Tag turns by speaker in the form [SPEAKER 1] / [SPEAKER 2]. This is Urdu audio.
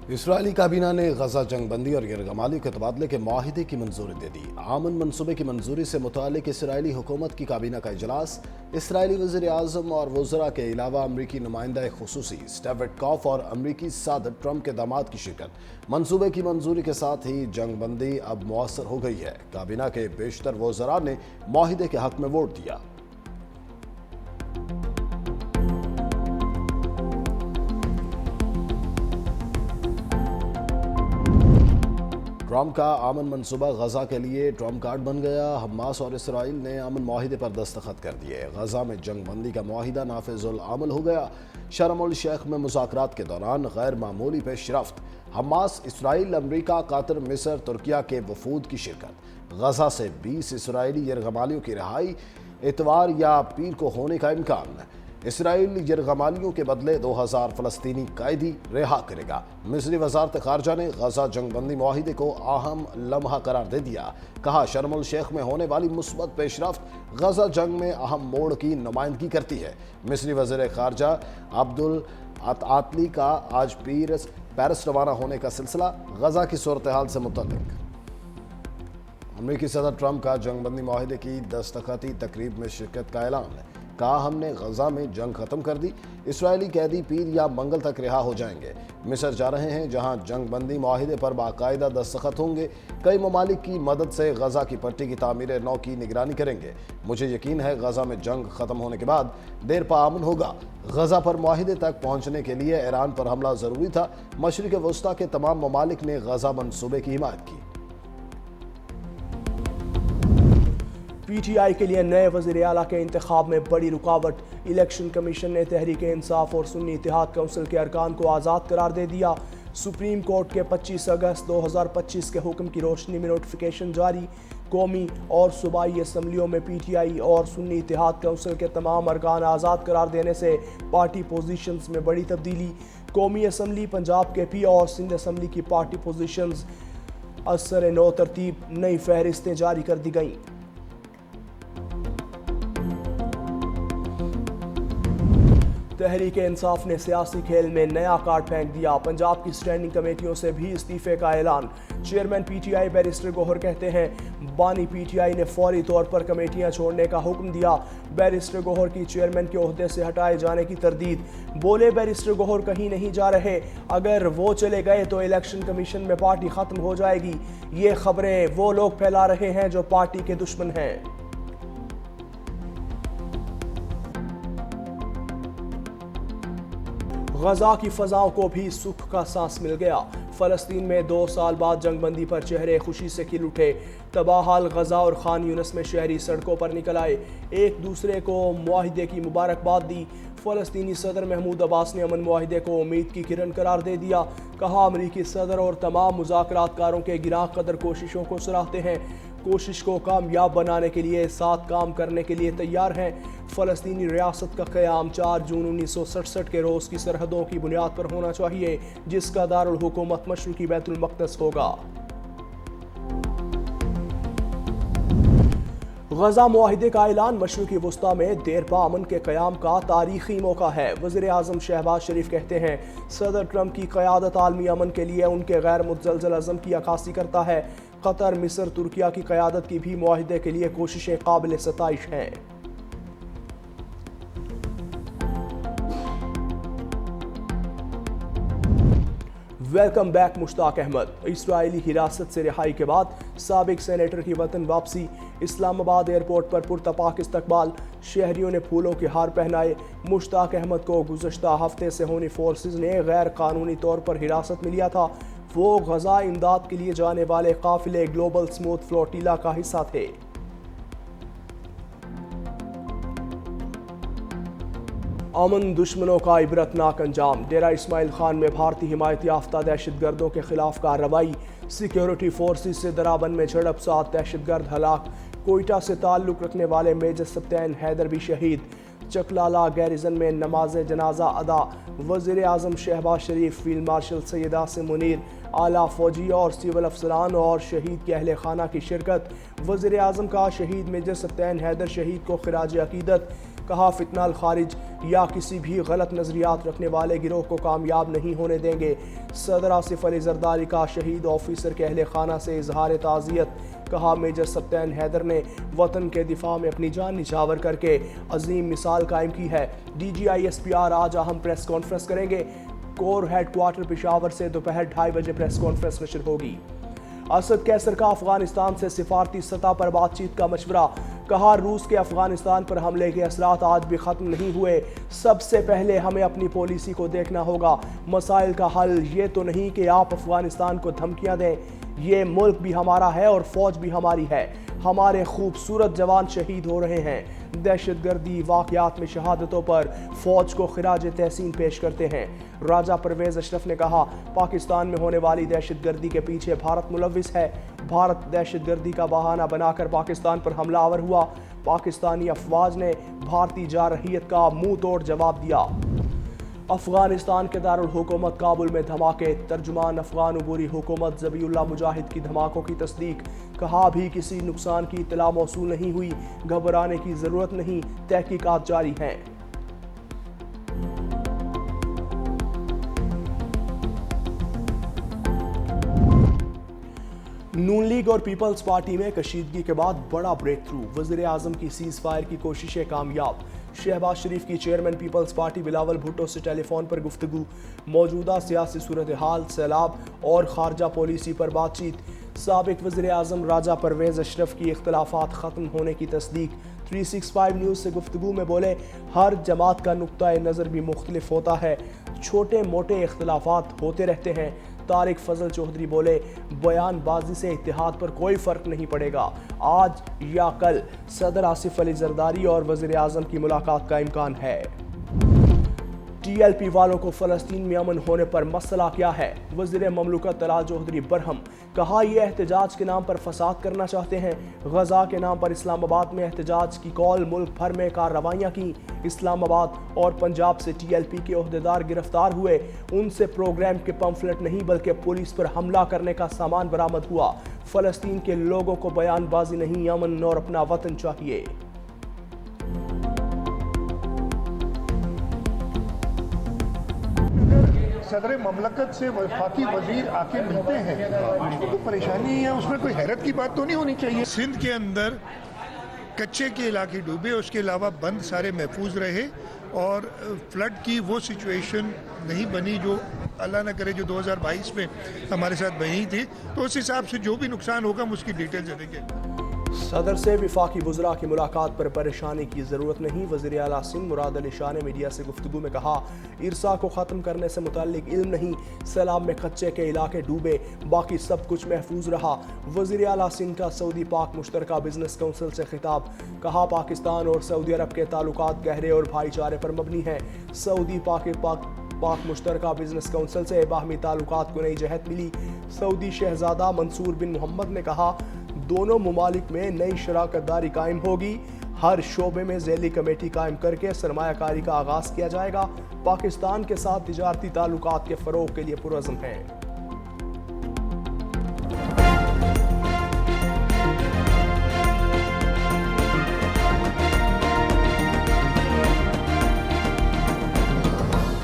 [SPEAKER 1] اسرائیلی کابینہ نے غزہ جنگ بندی اور یرغمالیوں کے تبادلے کے معاہدے کی منظوری دے دی۔ آمن منصوبے کی منظوری سے متعلق اسرائیلی حکومت کی کابینہ کا اجلاس اسرائیلی وزیر اعظم اور وزراء کے علاوہ امریکی نمائندہ خصوصی اسٹیو وٹکاف اور امریکی صدر ٹرمپ کے داماد کی شرکت۔ منصوبے کی منظوری کے ساتھ ہی جنگ بندی اب مؤثر ہو گئی ہے۔ کابینہ کے بیشتر وزراء نے معاہدے کے حق میں ووٹ دیا۔ ٹرمپ کا امن منصوبہ غزہ کے لیے ٹرمپ کارڈ بن گیا۔ حماس اور اسرائیل نے امن معاہدے پر دستخط کر دیے۔ غزہ میں جنگ بندی کا معاہدہ نافذ العمل ہو گیا۔ شرم الشیخ میں مذاکرات کے دوران غیر معمولی پیش رفت۔ حماس، اسرائیل، امریکہ، قطر، مصر، ترکیہ کے وفود کی شرکت۔ غزہ سے 20 اسرائیلی یرغمالیوں کی رہائی، اتوار یا پیر کو ہونے کا امکان۔ اسرائیل یرغمالیوں کے بدلے 2000 فلسطینی قیدی رہا کرے گا۔ مصری وزارت خارجہ نے غزہ جنگ بندی معاہدے کو اہم لمحہ قرار دے دیا۔ کہا، شرم الشیخ میں ہونے والی مثبت پیش رفت غزہ جنگ میں اہم موڑ کی نمائندگی کرتی ہے۔ مصری وزیر خارجہ عبدالعاطلی کا آج پیرس روانہ ہونے کا سلسلہ۔ غزہ کی صورتحال سے متعلق امریکی صدر ٹرمپ کا جنگ بندی معاہدے کی دستخطی تقریب میں شرکت کا اعلان ہے۔ کہا، ہم نے غزہ میں جنگ ختم کر دی۔ اسرائیلی قیدی پیر یا منگل تک رہا ہو جائیں گے۔ مصر جا رہے ہیں، جہاں جنگ بندی معاہدے پر باقاعدہ دستخط ہوں گے۔ کئی ممالک کی مدد سے غزہ کی پٹی کی تعمیر نو کی نگرانی کریں گے۔ مجھے یقین ہے غزہ میں جنگ ختم ہونے کے بعد دیر پا امن ہوگا۔ غزہ پر معاہدے تک پہنچنے کے لیے ایران پر حملہ ضروری تھا۔ مشرق وسطیٰ کے تمام ممالک نے غزہ منصوبے کی حمایت کی۔
[SPEAKER 2] پی ٹی آئی کے لیے نئے وزیر اعلیٰ کے انتخاب میں بڑی رکاوٹ۔ الیکشن کمیشن نے تحریک انصاف اور سنی اتحاد کونسل کے ارکان کو آزاد قرار دے دیا۔ سپریم کورٹ کے 25 اگست 2025 کے حکم کی روشنی میں نوٹیفیکیشن جاری۔ قومی اور صوبائی اسمبلیوں میں پی ٹی آئی اور سنی اتحاد کونسل کے تمام ارکان آزاد قرار دینے سے پارٹی پوزیشنز میں بڑی تبدیلی۔ قومی اسمبلی، پنجاب کے پی اور سندھ اسمبلی کی پارٹی پوزیشنز اثر نو ترتیب نئی فہرستیں جاری کر دی گئیں۔ تحریک انصاف نے سیاسی کھیل میں نیا کارڈ پھینک دیا۔ پنجاب کی اسٹینڈنگ کمیٹیوں سے بھی استعفے کا اعلان۔ Chairman P T I barrister Gohar کہتے ہیں، بانی پی ٹی آئی نے فوری طور پر کمیٹیاں چھوڑنے کا حکم دیا۔ بیرسٹر گوہر کی چیئرمین کے عہدے سے ہٹائے جانے کی تردید۔ بولے، بیرسٹر گوہر کہیں نہیں جا رہے۔ اگر وہ چلے گئے تو الیکشن کمیشن میں پارٹی ختم ہو جائے گی۔ یہ خبریں وہ لوگ پھیلا رہے ہیں جو پارٹی کے دشمن ہیں۔ غزہ کی فضاؤں کو بھی سکھ کا سانس مل گیا۔ فلسطین میں 2 سال بعد جنگ بندی پر چہرے خوشی سے کھل اٹھے۔ تباہال غزہ اور خان یونس میں شہری سڑکوں پر نکل آئے، ایک دوسرے کو معاہدے کی مبارکباد دی۔ فلسطینی صدر محمود عباس نے امن معاہدے کو امید کی کرن قرار دے دیا۔ کہا، امریکی صدر اور تمام مذاکرات کاروں کے گراں قدر کوششوں کو سراہتے ہیں، کوشش کو کامیاب بنانے کے لیے ساتھ کام کرنے کے لیے تیار ہیں۔ فلسطینی ریاست کا قیام 4 جون 1967 کے روز کی سرحدوں کی بنیاد پر ہونا چاہیے، جس کا دارالحکومت مشرقی بیت المقدس ہوگا۔ غزہ معاہدے کا اعلان مشرقی وسطیٰ میں دیر پا امن کے قیام کا تاریخی موقع ہے۔ وزیر اعظم شہباز شریف کہتے ہیں، صدر ٹرمپ کی قیادت عالمی امن کے لیے ان کے غیر متزلزل عزم کی عکاسی کرتا ہے۔ قطر، مصر، ترکیہ کی قیادت کی بھی معاہدے کے لیے کوششیں قابل ستائش ہیں۔ ویلکم بیک مشتاق احمد۔ اسرائیلی حراست سے رہائی کے بعد سابق سینیٹر کی وطن واپسی۔ اسلام آباد ایئرپورٹ پر پرتپاک استقبال، شہریوں نے پھولوں کے ہار پہنائے۔ مشتاق احمد کو گزشتہ ہفتے سہونی فورسز نے غیر قانونی طور پر حراست میں لیا تھا۔ وہ غزہ امداد کے لیے جانے والے قافلے گلوبل سموتھ فلوٹیلا کا حصہ تھے۔ امن دشمنوں کا عبرتناک انجام۔ ڈیرہ اسماعیل خان میں بھارتی حمایت یافتہ دہشت گردوں کے خلاف کارروائی۔ سیکیورٹی فورسز سے درابند میں جھڑپ، 7 دہشت گرد ہلاک۔ کوئٹہ سے تعلق رکھنے والے میجر سپتین حیدر بھی شہید۔ چکلالہ گیریزن میں نماز جنازہ ادا۔ وزیر اعظم شہباز شریف، فیلڈ مارشل سید عاصم منیر، اعلیٰ فوجی اور سول افسران اور شہید کے اہل خانہ کی شرکت۔ وزیر اعظم کا شہید میجر سپتین حیدر شہید کو خراج عقیدت۔ کہا فتنہ الخارج یا کسی بھی غلط نظریات رکھنے والے گروہ کو کامیاب نہیں ہونے دیں گے۔ صدر آصف علی زرداری کا شہید آفیسر کے اہل خانہ سے اظہار تعزیت، کہا میجر سبطین حیدر نے وطن کے دفاع میں اپنی جان نچھاور کر کے عظیم مثال قائم کی ہے۔ D G I S P R آج اہم پریس کانفرنس کریں گے۔ کور ہیڈ کوارٹر پشاور سے دوپہر 2:30 بجے پریس کانفرنس نشر ہوگی۔ اسد قیصر کا افغانستان سے سفارتی سطح پر بات چیت کا مشورہ، کہا روس کے افغانستان پر حملے کے اثرات آج بھی ختم نہیں ہوئے، سب سے پہلے ہمیں اپنی پالیسی کو دیکھنا ہوگا، مسائل کا حل یہ تو نہیں کہ آپ افغانستان کو دھمکیاں دیں، یہ ملک بھی ہمارا ہے اور فوج بھی ہماری ہے، ہمارے خوبصورت جوان شہید ہو رہے ہیں۔ دہشت گردی واقعات میں شہادتوں پر فوج کو خراج تحسین پیش کرتے ہیں۔ راجہ پرویز اشرف نے کہا پاکستان میں ہونے والی دہشت گردی کے پیچھے بھارت ملوث ہے، بھارت دہشت گردی کا بہانہ بنا کر پاکستان پر حملہ آور ہوا، پاکستانی افواج نے بھارتی جارحیت کا منہ توڑ جواب دیا۔ افغانستان کے دارالحکومت کابل میں دھماکے، ترجمان افغان عبوری حکومت ذبیح اللہ مجاہد کی دھماکوں کی تصدیق، کہا ابھی کسی نقصان کی اطلاع موصول نہیں ہوئی، گھبرانے کی ضرورت نہیں، تحقیقات جاری ہیں۔ نون لیگ اور پیپلز پارٹی میں کشیدگی کے بعد بڑا بریک تھرو، وزیر اعظم کی سیز فائر کی کوششیں کامیاب، شہباز شریف کی chairman Peoples Party Bilawal Bhutto سے ٹیلی فون پر گفتگو، موجودہ سیاسی صورتحال، سیلاب اور خارجہ پالیسی پر بات چیت، سابق وزیر اعظم راجہ پرویز اشرف کی اختلافات ختم ہونے کی تصدیق، 365 نیوز سے گفتگو میں بولے ہر جماعت کا نقطہ نظر بھی مختلف ہوتا ہے، چھوٹے موٹے اختلافات ہوتے رہتے ہیں۔ طارق فضل چودھری بولے بیان بازی سے اتحاد پر کوئی فرق نہیں پڑے گا، آج یا کل صدر آصف علی زرداری اور وزیر اعظم کی ملاقات کا امکان ہے۔ ٹی ایل پی والوں کو فلسطین میں امن ہونے پر مسئلہ کیا ہے؟ وزیر مملکت طلال چودھری برہم، کہا یہ احتجاج کے نام پر فساد کرنا چاہتے ہیں، غزہ کے نام پر اسلام آباد میں احتجاج کی کال، ملک بھر میں کارروائیاں کی، اسلام آباد اور پنجاب سے ٹی ایل پی کے عہدیدار گرفتار ہوئے، ان سے پروگرام کے پمفلٹ نہیں بلکہ پولیس پر حملہ کرنے کا سامان برآمد ہوا، فلسطین کے لوگوں کو بیان بازی نہیں، امن اور اپنا وطن چاہیے۔
[SPEAKER 3] صدر مملکت سے وفاقی وزیر آ کے ملتے ہیں، اس میں کوئی پریشانی ہے، اس میں کوئی حیرت کی بات تو نہیں ہونی چاہیے۔ سندھ کے اندر کچے کے علاقے ڈوبے، اس کے علاوہ بند سارے محفوظ رہے اور فلڈ کی وہ سچویشن نہیں بنی جو اللہ نہ کرے جو 2022 میں ہمارے ساتھ بنی تھی، تو اس حساب سے جو بھی نقصان ہوگا ہم اس کی ڈیٹیل دیں گے۔
[SPEAKER 2] صدر سے وفاقی وزراء کی ملاقات پر پریشانی کی ضرورت نہیں، وزیر اعلیٰ سندھ مراد علی شاہ نے میڈیا سے گفتگو میں کہا ارسا کو ختم کرنے سے متعلق علم نہیں، سیلاب میں کچے کے علاقے ڈوبے، باقی سب کچھ محفوظ رہا۔ وزیر اعلیٰ سندھ کا سعودی پاک مشترکہ بزنس کونسل سے خطاب، کہا پاکستان اور سعودی عرب کے تعلقات گہرے اور بھائی چارے پر مبنی ہیں، سعودی پاک مشترکہ بزنس کونسل سے باہمی تعلقات کو نئی جہت ملی۔ سعودی شہزادہ منصور بن محمد نے کہا دونوں ممالک میں نئی شراکت داری قائم ہوگی، ہر شعبے میں ذیلی کمیٹی قائم کر کے سرمایہ کاری کا آغاز کیا جائے گا، پاکستان کے ساتھ تجارتی تعلقات کے فروغ کے لیے پرعزم ہیں۔